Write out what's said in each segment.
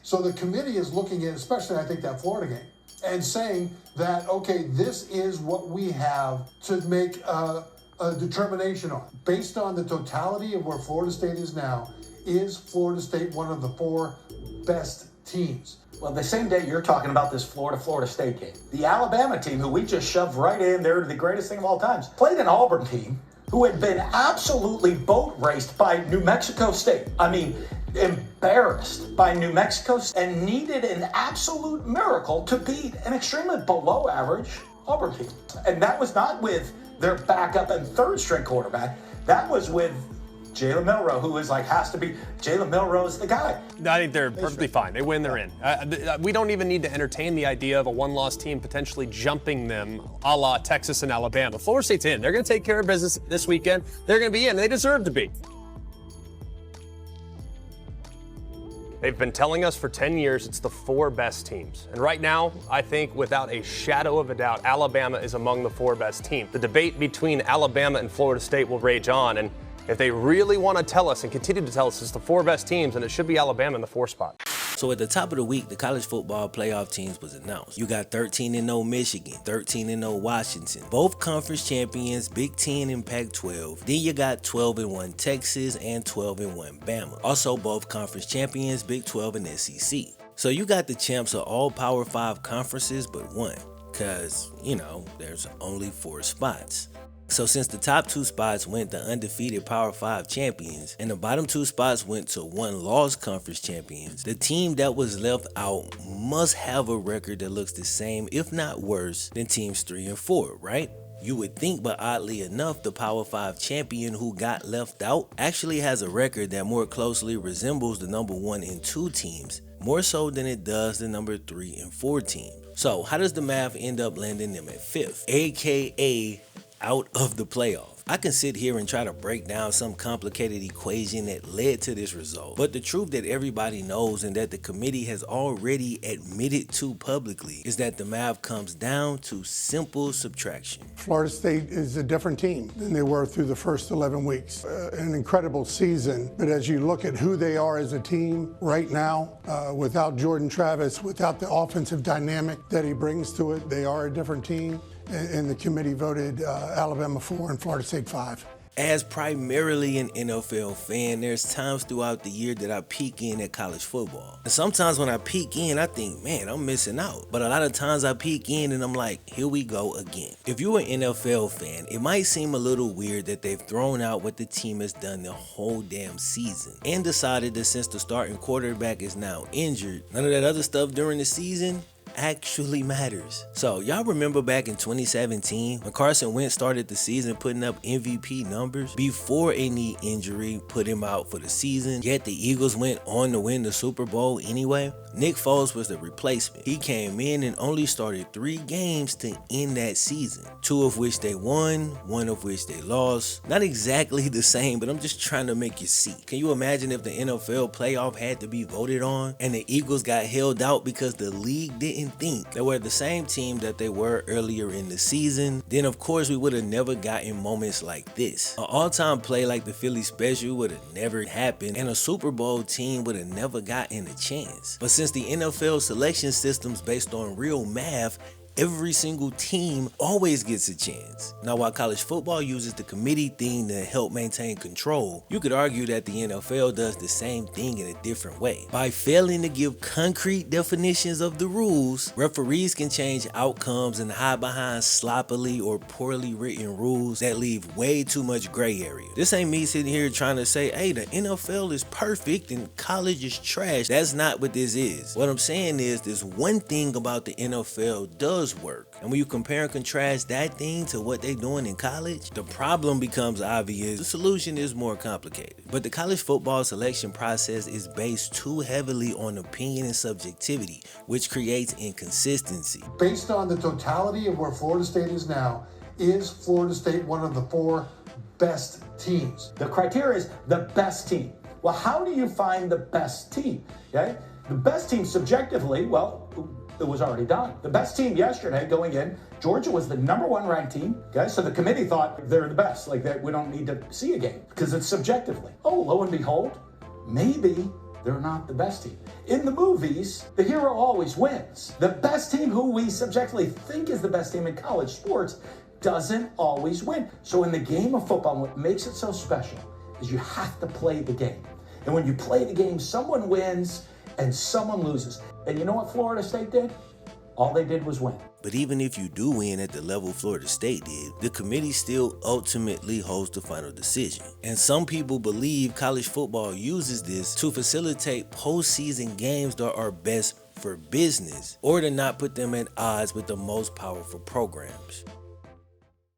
So the committee is looking at, especially I think that Florida game, and saying that, okay, this is what we have to make a determination on. Based on the totality of where Florida State is now, is Florida State one of the 4 best teams? Well, the same day you're talking about this Florida State game, the Alabama team, who we just shoved right in there, the greatest thing of all times, played an Auburn team who had been absolutely boat raced by New Mexico State. I mean, embarrassed by New Mexico and needed an absolute miracle to beat an extremely below average Auburn team. And that was not with their backup and third string quarterback. That was with Jalen Milroe, who is has to be, Jalen Milroe is the guy. I think they're perfectly fine. They win, they're in. We don't even need to entertain the idea of a one-loss team potentially jumping them a la Texas and Alabama. Florida State's in. They're going to take care of business this weekend. They're going to be in. They deserve to be. They've been telling us for 10 years it's the 4 best teams. And right now, I think without a shadow of a doubt, Alabama is among the 4 best teams. The debate between Alabama and Florida State will rage on. And if they really want to tell us and continue to tell us it's the 4 best teams, then it should be Alabama in the 4th spot. So at the top of the week, the college football playoff teams was announced. You got 13-0 Michigan, 13-0 Washington, both conference champions, Big Ten and Pac-12. Then you got 12-1 Texas and 12-1 Bama. Also both conference champions, Big 12 and SEC. So you got the champs of all Power 5 conferences but one, because, there's only 4 spots. So since the top 2 spots went to undefeated Power 5 champions and the bottom 2 spots went to one-loss conference champions, the team that was left out must have a record that looks the same, if not worse, than teams 3 and 4, right? You would think, but oddly enough, the Power 5 champion who got left out actually has a record that more closely resembles the number 1 and 2 teams, more so than it does the number 3 and 4 team. So how does the math end up landing them at 5th, aka out of the playoff? I can sit here and try to break down some complicated equation that led to this result, but the truth that everybody knows and that the committee has already admitted to publicly is that the math comes down to simple subtraction. Florida State is a different team than they were through the first 11 weeks. An incredible season, but as you look at who they are as a team right now, without Jordan Travis, without the offensive dynamic that he brings to it, they are a different team. And the committee voted Alabama 4 and Florida State 5. As primarily an NFL fan, there's times throughout the year that I peek in at college football. And sometimes when I peek in, I think, man, I'm missing out. But a lot of times I peek in and I'm like, here we go again. If you're an NFL fan, it might seem a little weird that they've thrown out what the team has done the whole damn season and decided that since the starting quarterback is now injured, none of that other stuff during the season actually matters. So y'all remember back in 2017 when Carson Wentz started the season putting up MVP numbers before a knee injury put him out for the season, yet the Eagles went on to win the Super Bowl anyway? Nick Foles was the replacement. He came in and only started 3 games to end that season, 2 of which they won, 1 of which they lost. Not exactly the same, but I'm just trying to make you see. Can you imagine if the NFL playoff had to be voted on and the Eagles got held out because the league didn't think they were the same team that they were earlier in the season? Then of course we would have never gotten moments like this. An all-time play like the Philly Special would have never happened, and a Super Bowl team would have never gotten a chance. But since the NFL selection system's based on real math, every single team always gets a chance. Now, while college football uses the committee thing to help maintain control, you could argue that the NFL does the same thing in a different way. By failing to give concrete definitions of the rules, referees can change outcomes and hide behind sloppily or poorly written rules that leave way too much gray area. This ain't me sitting here trying to say, hey, the NFL is perfect and college is trash. That's not what this is. What I'm saying is there's one thing about the NFL does work. And when you compare and contrast that thing to what they're doing in college, the problem becomes obvious. The solution is more complicated. But the college football selection process is based too heavily on opinion and subjectivity, which creates inconsistency. Based on the totality of where Florida State is now, is Florida State one of the 4 best teams? The criteria is the best team. Well, how do you find the best team? Okay? The best team subjectively, well, it was already done. The best team yesterday going in, Georgia was the #1 ranked team. Okay, so the committee thought they're the best, like that we don't need to see a game because it's subjectively. Oh, lo and behold, maybe they're not the best team. In the movies, the hero always wins. The best team, who we subjectively think is the best team in college sports, doesn't always win. So in the game of football, what makes it so special is you have to play the game. And when you play the game, someone wins and someone loses. And you know what Florida State did? All they did was win. But even if you do win at the level Florida State did, the committee still ultimately holds the final decision. And some people believe college football uses this to facilitate postseason games that are best for business, or to not put them at odds with the most powerful programs.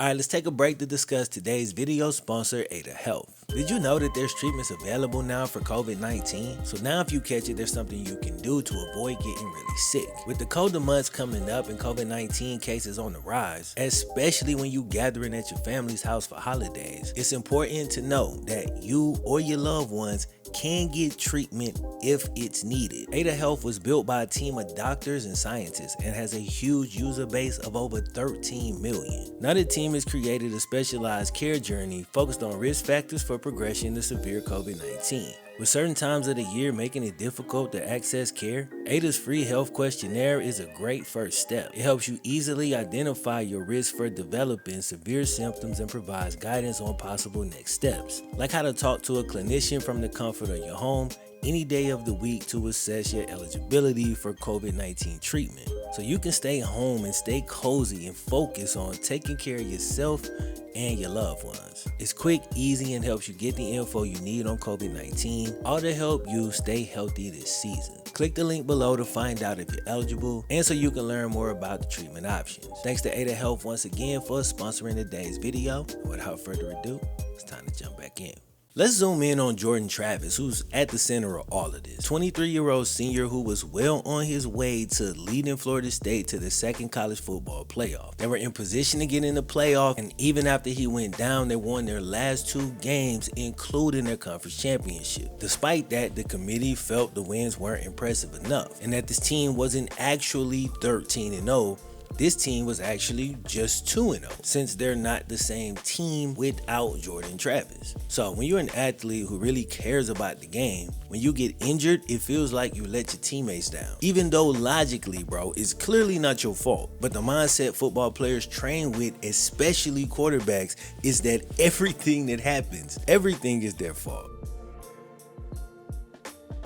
Alright, let's take a break to discuss today's video sponsor, Ada Health. Did you know that there's treatments available now for COVID-19? So now if you catch it, there's something you can do to avoid getting really sick. With the colder months coming up and COVID-19 cases on the rise, especially when you gathering at your family's house for holidays, it's important to know that you or your loved ones can get treatment if it's needed. Ada Health was built by a team of doctors and scientists and has a huge user base of over 13 million. Now the team has created a specialized care journey focused on risk factors for progression to severe COVID-19. With certain times of the year making it difficult to access care, Ada's free health questionnaire is a great first step. It helps you easily identify your risk for developing severe symptoms and provides guidance on possible next steps, like how to talk to a clinician from the comfort of your home any day of the week to assess your eligibility for COVID-19 treatment, so you can stay home and stay cozy and focus on taking care of yourself and your loved ones. It's quick, easy, and helps you get the info you need on COVID-19, all to help you stay healthy this season. Click the link below to find out if you're eligible and so you can learn more about the treatment options. Thanks to Ada Health once again for sponsoring today's video. Without further ado, it's time to jump back in. Let's zoom in on Jordan Travis, who's at the center of all of this. 23-year-old senior who was well on his way to leading Florida State to the second college football playoff. They were in position to get in the playoff, and even after he went down, they won their last 2 games, including their conference championship. Despite that, the committee felt the wins weren't impressive enough, and that this team wasn't actually 13-0. This team was actually just 2-0, since they're not the same team without Jordan Travis. So when you're an athlete who really cares about the game, when you get injured, it feels like you let your teammates down. Even though logically, bro, it's clearly not your fault. But the mindset football players train with, especially quarterbacks, is that everything that happens, everything is their fault.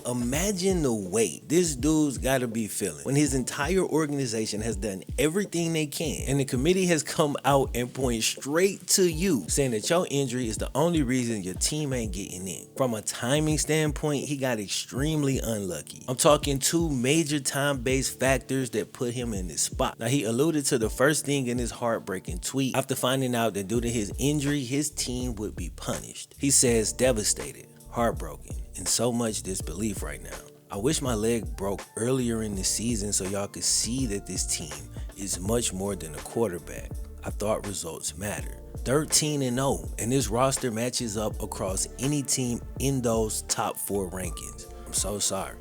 Imagine the weight this dude's gotta be feeling when his entire organization has done everything they can and the committee has come out and point straight to you, saying that your injury is the only reason your team ain't getting in. From a timing standpoint, he got extremely unlucky. I'm talking 2 major time-based factors that put him in this spot. Now, he alluded to the first thing in his heartbreaking tweet after finding out that due to his injury, his team would be punished. He says, "Devastated, heartbroken, and so much disbelief right now. I wish my leg broke earlier in the season so y'all could see that this team is much more than a quarterback. I thought results matter. 13-0, and this roster matches up across any team in those top 4 rankings. I'm so sorry.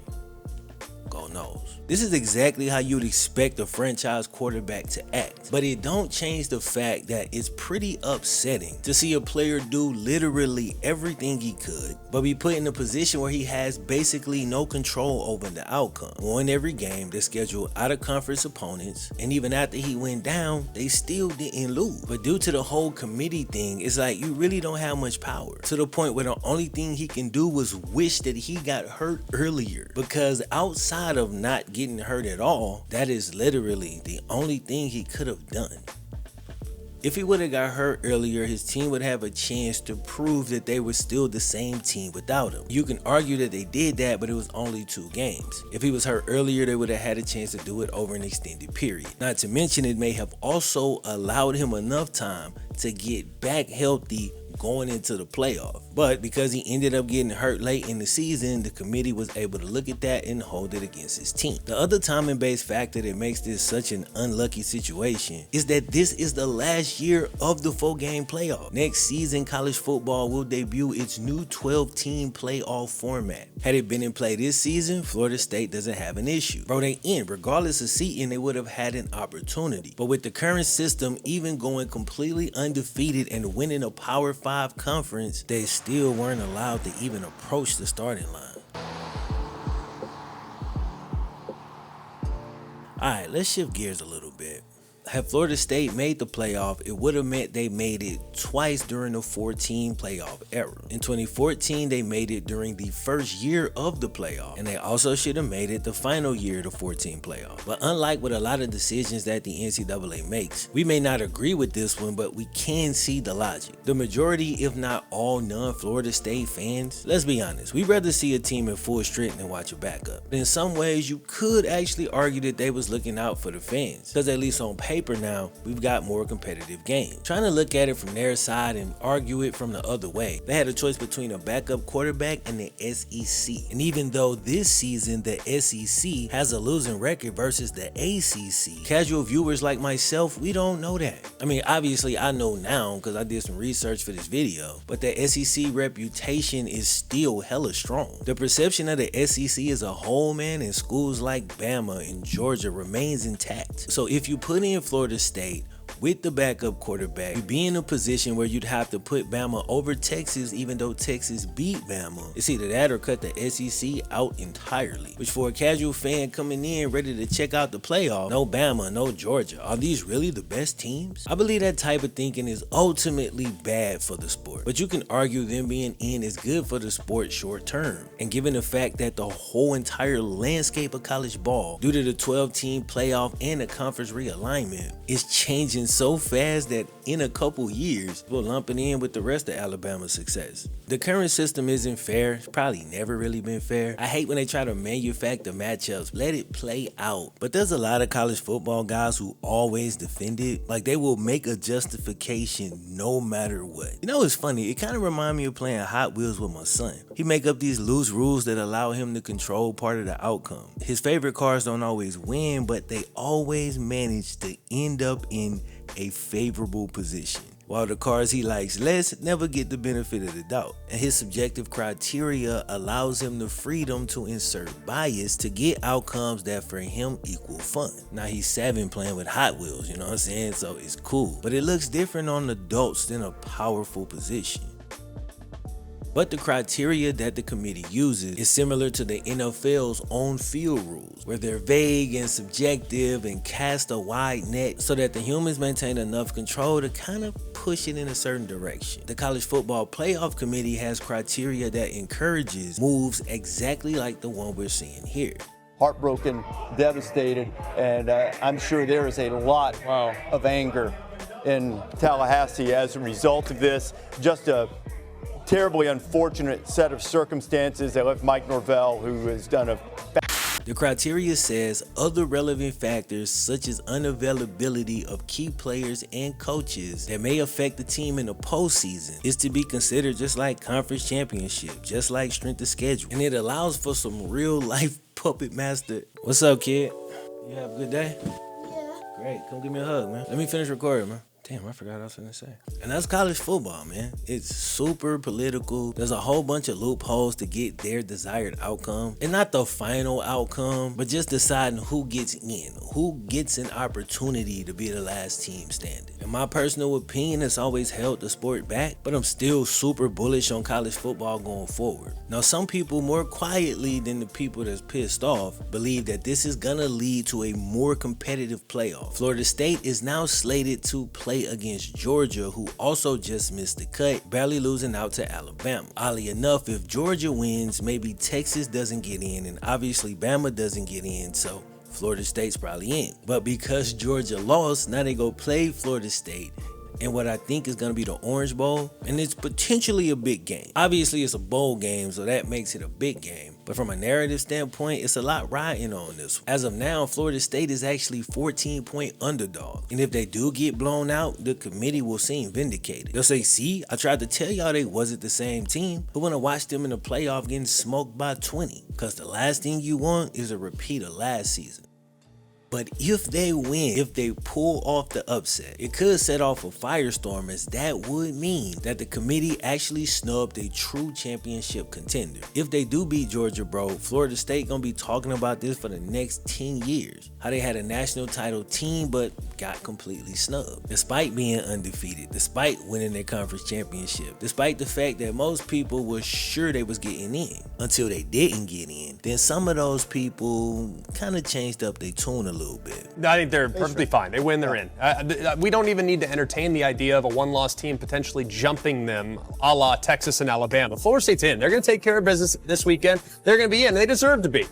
Go knows." This is exactly how you'd expect a franchise quarterback to act, but it don't change the fact that it's pretty upsetting to see a player do literally everything he could, but be put in a position where he has basically no control over the outcome. Won every game, they scheduled out of conference opponents, and even after he went down, they still didn't lose. But due to the whole committee thing, it's like you really don't have much power, to the point where the only thing he can do was wish that he got hurt earlier, because outside of not getting hurt at all, that is literally the only thing he could have done. If he would have got hurt earlier, his team would have a chance to prove that they were still the same team without him. You can argue that they did that, but it was only 2 games. If he was hurt earlier, they would have had a chance to do it over an extended period. Not to mention, it may have also allowed him enough time to get back healthy going into the playoff. But because he ended up getting hurt late in the season, the committee was able to look at that and hold it against his team. The other timing-based factor that makes this such an unlucky situation is that this is the last year of the 4-game playoff. Next season, college football will debut its new 12-team playoff format. Had it been in play this season, Florida State doesn't have an issue. Bro, they in. Regardless of seeding, they would have had an opportunity. But with the current system, even going completely undefeated and winning a Power 5 conference, they still weren't allowed to even approach the starting line. Alright, let's shift gears a little bit. Had Florida State made the playoff, it would have meant they made it twice during the 14 playoff era. In 2014, they made it during the first year of the playoff, and they also should have made it the final year of the 14 playoff. But unlike with a lot of decisions that the NCAA makes, we may not agree with this one, but we can see the logic. The majority, if not all non-Florida State fans, let's be honest, we'd rather see a team in full strength than watch a backup. In some ways, you could actually argue that they was looking out for the fans, because at least on paper now, we've got more competitive games. Trying to look at it from their side and argue it from the other way, they had a choice between a backup quarterback and the SEC. And even though this season the SEC has a losing record versus the ACC, casual viewers like myself, we don't know that. I mean, obviously I know now because I did some research for this video, but the SEC reputation is still hella strong. The perception of the SEC as a whole, man, in schools like Bama and Georgia remains intact. So if you put in Florida State with the backup quarterback, you'd be in a position where you'd have to put Bama over Texas even though Texas beat Bama. It's either that or cut the SEC out entirely, which for a casual fan coming in ready to check out the playoff, no Bama, no Georgia, are these really the best teams? I believe that type of thinking is ultimately bad for the sport, but you can argue them being in is good for the sport short term. And given the fact that the whole entire landscape of college ball, due to the 12-team playoff and the conference realignment, is changing so fast that in a couple years, we'll lump it in with the rest of Alabama's success. The current system isn't fair. It's probably never really been fair. I hate when they try to manufacture matchups. Let it play out. But there's a lot of college football guys who always defend it. Like they will make a justification no matter what. You know, it's funny. It kind of reminds me of playing Hot Wheels with my son. He make up these loose rules that allow him to control part of the outcome. His favorite cars don't always win, but they always manage to end up in a favorable position, while the cars he likes less never get the benefit of the doubt. And his subjective criteria allows him the freedom to insert bias to get outcomes that for him equal fun. Now he's 7 playing with Hot Wheels, you know what I'm saying? So it's cool, but it looks different on adults than a powerful position. But the criteria that the committee uses is similar to the NFL's own field rules, where they're vague and subjective and cast a wide net so that the humans maintain enough control to kind of push it in a certain direction. The College Football Playoff Committee has criteria that encourages moves exactly like the one we're seeing here. Heartbroken, devastated, and I'm sure there is a lot of anger in Tallahassee as a result of this. Just a terribly unfortunate set of circumstances that left Mike Norvell, who has done a... The criteria says other relevant factors such as unavailability of key players and coaches that may affect the team in the postseason is to be considered just like conference championship, just like strength of schedule. And it allows for some real life puppet master. What's up, kid? You have a good day? Yeah. Great, come give me a hug, man. Let me finish recording, man. Damn, I forgot what I was gonna say. And that's college football, man. It's super political. There's a whole bunch of loopholes to get their desired outcome. And not the final outcome, but just deciding who gets in, who gets an opportunity to be the last team standing. In my personal opinion, it's always held the sport back, but I'm still super bullish on college football going forward. Now, some people more quietly than the people that's pissed off believe that this is gonna lead to a more competitive playoff. Florida State is now slated to play against Georgia, who also just missed the cut, barely losing out to Alabama. Oddly enough, if Georgia wins, maybe Texas doesn't get in, and obviously Bama doesn't get in, so Florida State's probably in. But because Georgia lost, now they go play Florida State in what I think is going to be the Orange Bowl, and it's potentially a big game. Obviously, it's a bowl game, so that makes it a big game. But from a narrative standpoint, it's a lot riding on this. As of now, Florida State is actually 14-point underdog. And if they do get blown out, the committee will seem vindicated. They'll say, see, I tried to tell y'all they wasn't the same team. Who want to watch them in the playoff getting smoked by 20? Because the last thing you want is a repeat of last season. But if they win, if they pull off the upset, it could set off a firestorm, as that would mean that the committee actually snubbed a true championship contender. If they do beat Georgia, bro, Florida State gonna be talking about this for the next 10 years. How they had a national title team but got completely snubbed. Despite being undefeated, despite winning their conference championship, despite the fact that most people were sure they was getting in until they didn't get in. Then some of those people kind of changed up their tune a little bit. I think they're perfectly fine. They win, they're in. We don't even need to entertain the idea of a one-loss team potentially jumping them a la Texas and Alabama. Florida State's in. They're going to take care of business this weekend. They're going to be in. They deserve to be.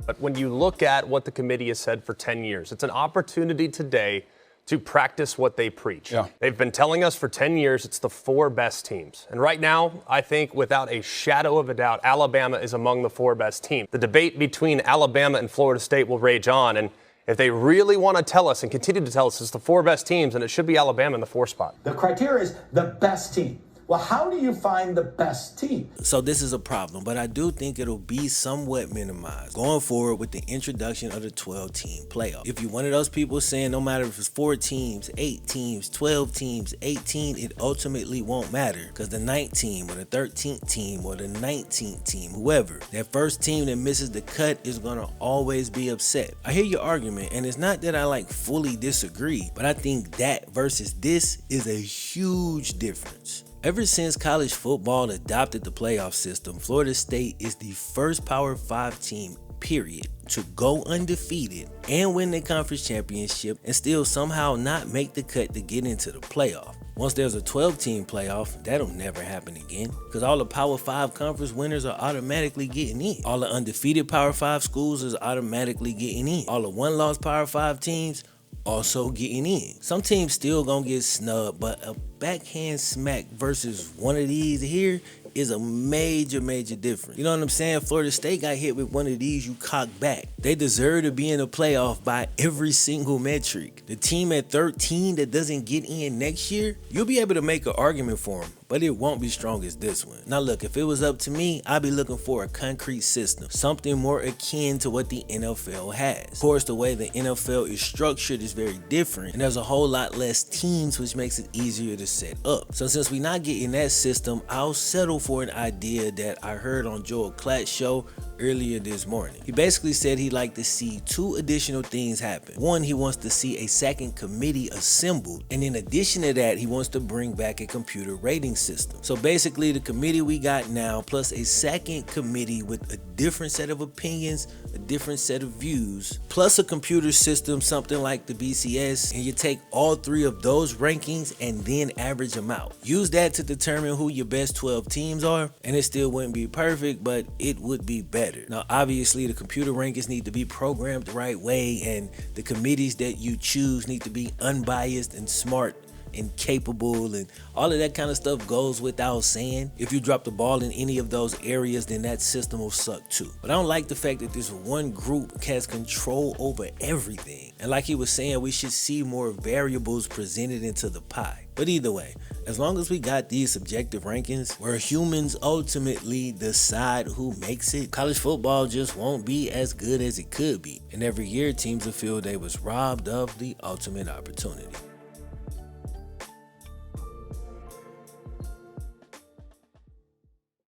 But when you look at what the committee has said for 10 years, it's an opportunity today to practice what they preach. Yeah. They've been telling us for 10 years it's the 4 best teams. And right now, I think without a shadow of a doubt, Alabama is among the 4 best teams. The debate between Alabama and Florida State will rage on. And if they really want to tell us and continue to tell us it's the 4 best teams, then it should be Alabama in the 4 spot. The criteria is the best team. Well, how do you find the best team? So this is a problem, but I do think it'll be somewhat minimized going forward with the introduction of the 12-team playoff. If you're one of those people saying no matter if it's 4 teams, 8 teams, 12 teams, 18, it ultimately won't matter because the 9th team or the 13th team or the 19th team, whoever, that first team that misses the cut is going to always be upset. I hear your argument, and it's not that I fully disagree, but I think that versus this is a huge difference. Ever since college football adopted the playoff system, Florida State is the first Power 5 team, period, to go undefeated and win the conference championship and still somehow not make the cut to get into the playoff. Once there's a 12-team playoff, that'll never happen again because all the Power 5 conference winners are automatically getting in. All the undefeated Power 5 schools is automatically getting in. All the one-loss Power 5 teams also getting in. Some teams still gonna get snubbed, but a backhand smack versus one of these here is a major difference. You know what I'm saying? Florida State got hit with one of these, you cock back. They deserve to be in the playoff by every single metric. The team at 13 that doesn't get in next year, you'll be able to make an argument for them, but it won't be strong as this one. Now look, if it was up to me, I'd be looking for a concrete system, something more akin to what the NFL has. Of course, the way the NFL is structured is very different, and there's a whole lot less teams, which makes it easier to set up. So since we're not getting that system, I'll settle for an idea that I heard on Joel Klatt's show earlier this morning. He basically said he'd like to see 2 additional things happen. One, he wants to see a second committee assembled, and in addition to that, he wants to bring back a computer rating system. So basically, the committee we got now plus a second committee with a different set of opinions, a different set of views, plus a computer system, something like the BCS, and you take all 3 of those rankings and then average them out. Use that to determine who your best 12 teams are, and it still wouldn't be perfect, but it would be better. Now, obviously, the computer rankings need to be programmed the right way, and the committees that you choose need to be unbiased and smart and capable, and all of that kind of stuff goes without saying. If you drop the ball in any of those areas, then that system will suck too. But I don't like the fact that this one group has control over everything. And like he was saying, we should see more variables presented into the pie. But either way, as long as we got these subjective rankings where humans ultimately decide who makes it, college football just won't be as good as it could be. And every year teams will feel they was robbed of the ultimate opportunity.